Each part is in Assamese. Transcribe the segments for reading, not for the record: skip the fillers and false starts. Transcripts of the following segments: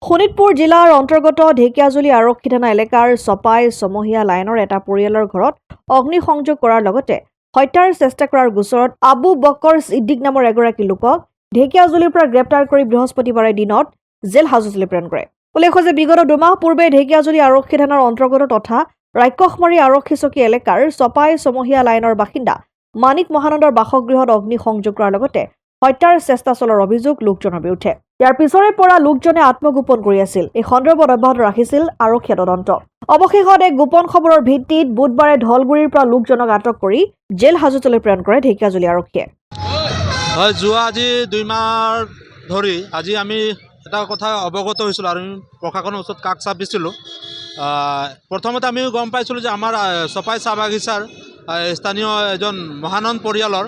শোণিতপুৰ জিলাৰ অন্তৰ্গত ঢেকিয়াজুলি আৰক্ষী থানা এলেকাৰ চপাই চমহীয়া লাইনৰ এটা পৰিয়ালৰ ঘৰত অগ্নিসংযোগ কৰাৰ লগতে হত্যাৰ চেষ্টা কৰাৰ গোচৰত আবু বকৰ ছিদ্দিক নামৰ এগৰাকী লোকক ঢেকিয়াজুলিৰ পৰা গ্ৰেপ্তাৰ কৰি বৃহস্পতিবাৰে দিনত জেল হাজতলৈ প্ৰেৰণ কৰে। উল্লেখ্য যে বিগত 2 মাহ পূৰ্বে ঢেকিয়াজুলি আৰক্ষী থানাৰ অন্তৰ্গত তথা ৰাক্ষসমাৰী আৰক্ষী চকী এলেকাৰ চপাই চমহীয়া লাইনৰ বাসিন্দা মানিক মহানন্দৰ বাসগৃহত অগ্নিসংযোগ কৰাৰ লগতে হত্যাৰ চেষ্টা চলোৱাৰ অভিযোগ লোকজনৰ বিৰুদ্ধে। ইয়াৰ পিছৰে পৰা লোকজনে আত্মগোপন কৰি আছিল। এই সন্দৰ্ভত অব্যাহত ৰাখিছিল আৰক্ষীয়ে তদন্ত। অৱশেষত এক গোপন খবৰৰ ভিত্তিত বুধবাৰে ধলগুৰিৰ পৰা লোকজনক আটক কৰি জেল হাজতলৈ প্ৰেৰণ কৰে ঢেকিয়াজুলি আৰক্ষীয়ে। হয়, যোৱা আজি 2 মাহ ধৰি আজি আমি এটা কথা অৱগত হৈছিলোঁ আৰু আমি প্ৰশাসনৰ ওচৰত কাষ চাপ দিছিলোঁ। প্ৰথমতে আমি গম পাইছিলোঁ যে আমাৰ চপাই চাহ বাগিচাৰ স্থানীয় এজন মহানন্দ পৰিয়ালৰ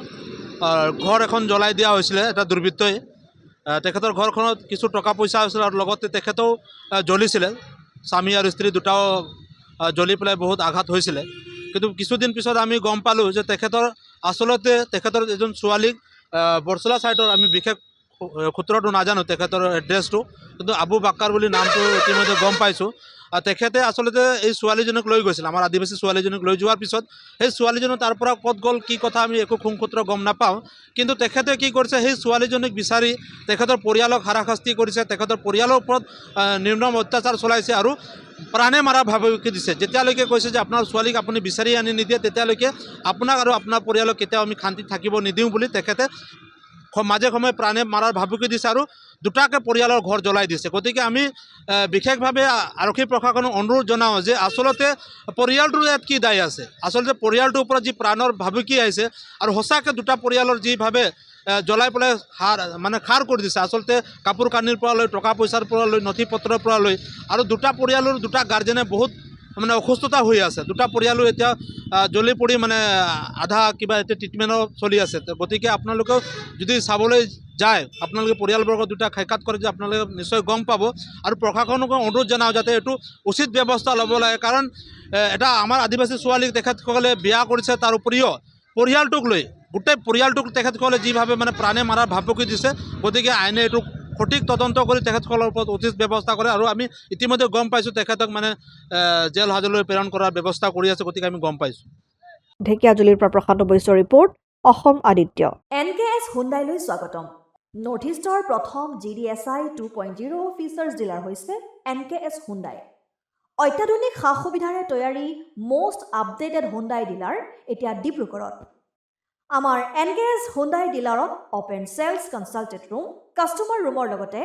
ঘৰ এখন জ্বলাই দিয়া হৈছিলে এটা দুৰ্বৃত্তই। তেখেতৰ ঘৰখনত কিছু টকা পইচা হৈছিলে আৰু লগতে তেখেতেও জ্বলিছিলে। স্বামী আৰু স্ত্ৰী দুটাও জ্বলি পেলাই বহুত আঘাত হৈছিলে। কিন্তু কিছুদিন পিছত আমি গম পালোঁ যে আচলতে তেখেতৰ এজন ছোৱালীক বৰচলা ছাইডৰ আমি বিশেষ সূত্ৰটো নাজানো তেখেতৰ এড্ৰেছটো, কিন্তু আবু বাক্কাৰ বুলি নামটো ইতিমধ্যে গম পাইছোঁ। তেখেতে আচলতে এই ছোৱালীজনীক লৈ গৈছিল, আমাৰ আদিবাসী ছোৱালীজনীক লৈ যোৱাৰ পিছত সেই ছোৱালীজনী তাৰ পৰা ক'ত গ'ল কি কথা আমি একো খুংসূত্ৰ গম নাপাওঁ। কিন্তু তেখেতে কি কৰিছে, সেই ছোৱালীজনীক বিচাৰি তেখেতৰ পৰিয়ালক হাৰাশাস্তি কৰিছে, তেখেতৰ পৰিয়ালৰ ওপৰত নিৰ্মম অত্যাচাৰ চলাইছে আৰু প্ৰাণে মাৰা ভাবুকি দিছে। যেতিয়ালৈকে কৈছে যে আপোনাৰ ছোৱালীক আপুনি বিচাৰি আনি নিদিয়ে তেতিয়ালৈকে আপোনাক আৰু আপোনাৰ পৰিয়ালক কেতিয়াও আমি শান্তিত থাকিব নিদিওঁ বুলি তেখেতে মাজে সময়ে প্ৰাণে মাৰাৰ ভাবুকি দিছে আৰু দুটাকে পৰিয়ালৰ ঘৰ জ্বলাই দিছে। গতিকে আমি বিশেষভাৱে আৰক্ষী প্ৰশাসনক অনুৰোধ জনাওঁ যে আচলতে পৰিয়ালটোৰ ইয়াত কি দায় আছে। আচলতে পৰিয়ালটোৰ ওপৰত যি প্ৰাণৰ ভাবুকি আহিছে আৰু সঁচাকৈ দুটা পৰিয়ালৰ যিভাৱে জ্বলাই পেলাই খাৰ কৰি দিছে, আচলতে কাপোৰ কানিৰ পৰা লৈ টকা পইচাৰ পৰা লৈ নথি পত্ৰৰ পৰা লৈ আৰু দুটা পৰিয়ালৰ দুটা গাৰ্জেনে বহুত অসুস্থতা হৈ আছে। দুটা পৰিয়ালো এতিয়া জ্বলি পৰি আধা কিবা এতিয়া ট্ৰিটমেণ্টৰ চলি আছে। গতিকে আপোনালোকেও যদি চাবলৈ যায় আপোনালোকে পৰিয়ালবৰ্গ দুটা সাক্ষাৎ কৰে যে আপোনালোকে নিশ্চয় গম পাব। আৰু প্ৰশাসনকো অনুৰোধ জনাওঁ যাতে এইটো উচিত ব্যৱস্থা ল'ব লাগে, কাৰণ এটা আমাৰ আদিবাসী ছোৱালীক তেখেতসকলে বিয়া কৰিছে, তাৰ উপৰিও পৰিয়ালটোক লৈ গোটেই পৰিয়ালটোক তেখেতসকলে যিভাৱে প্ৰাণে মাৰাৰ ভাবুকি দিছে। গতিকে আইনে এইটো সঠিক তদন্ত কৰি তেখেতসকলৰ ওপৰত উচিত ব্যৱস্থা কৰে আৰু আমি ইতিমধ্যে গম পাইছোঁ তেখেতক জেল হাজতলৈ প্ৰেৰণ কৰাৰ ব্যৱস্থা কৰি আছে। গতিকে আমি গম পাইছোঁ। ঢেকিয়াজুলিৰ পৰা প্ৰশান্ত বৈশ্যৰ ৰিপৰ্ট, অসম আদিত্য। NKS হুণ্ডাইলৈ স্বাগতম। নৰ্থ ইষ্টৰ প্ৰথম GDSI 2.0 ফিচাৰ্ছ ডিলাৰ হৈছে NKS হুণ্ডাই। অত্যাধুনিক সা সুবিধাৰে তৈয়াৰী মষ্ট আপডেটেড হুণ্ডাই ডিলাৰ এতিয়া ডিব্ৰুগড়ত। আমাৰ NKS হুণ্ডাই ডিলাৰত open sales consulted room, customer ৰুমৰ লগতে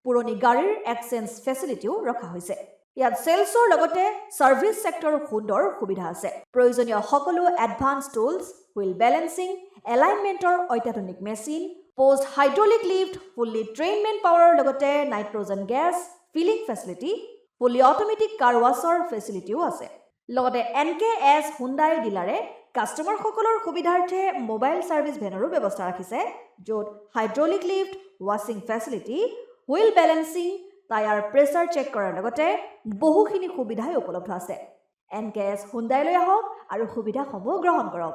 পুৰণি গাড়ীৰ এক্সচেঞ্জ ফেচিলিটিও ৰখা হৈছে। ইয়াত চেলছৰ লগতে ছাৰ্ভিচ ছেক্টৰৰ সুন্দৰ সুবিধা আছে। প্ৰয়োজনীয় সকলো এডভান্স টুলছ, হুইল বেলেন্সিং, এলাইনমেণ্টৰ অত্যাধুনিক machine, post hydraulic lift, fully ট্ৰেইনমেণ্ট পাৱাৰৰ লগতে nitrogen gas filling facility, fully automatic car washer ফেচিলিটিও আছে। লগতে NKS হুণ্ডাই ডিলাৰে কাষ্টমাৰসকলৰ সুবিধাৰ্থে মোবাইল ছাৰ্ভিচ ভেনৰো ব্যৱস্থা ৰাখিছে, য'ত হাইড্ৰলিক লিফ্ট, ৱাছিং facility, wheel balancing, tyre pressure check কৰাৰ লগতে বহুখিনি সুবিধাই উপলব্ধ আছে। NKS হুণ্ডাইলৈ আহক আৰু সুবিধাসমূহ গ্ৰহণ কৰক।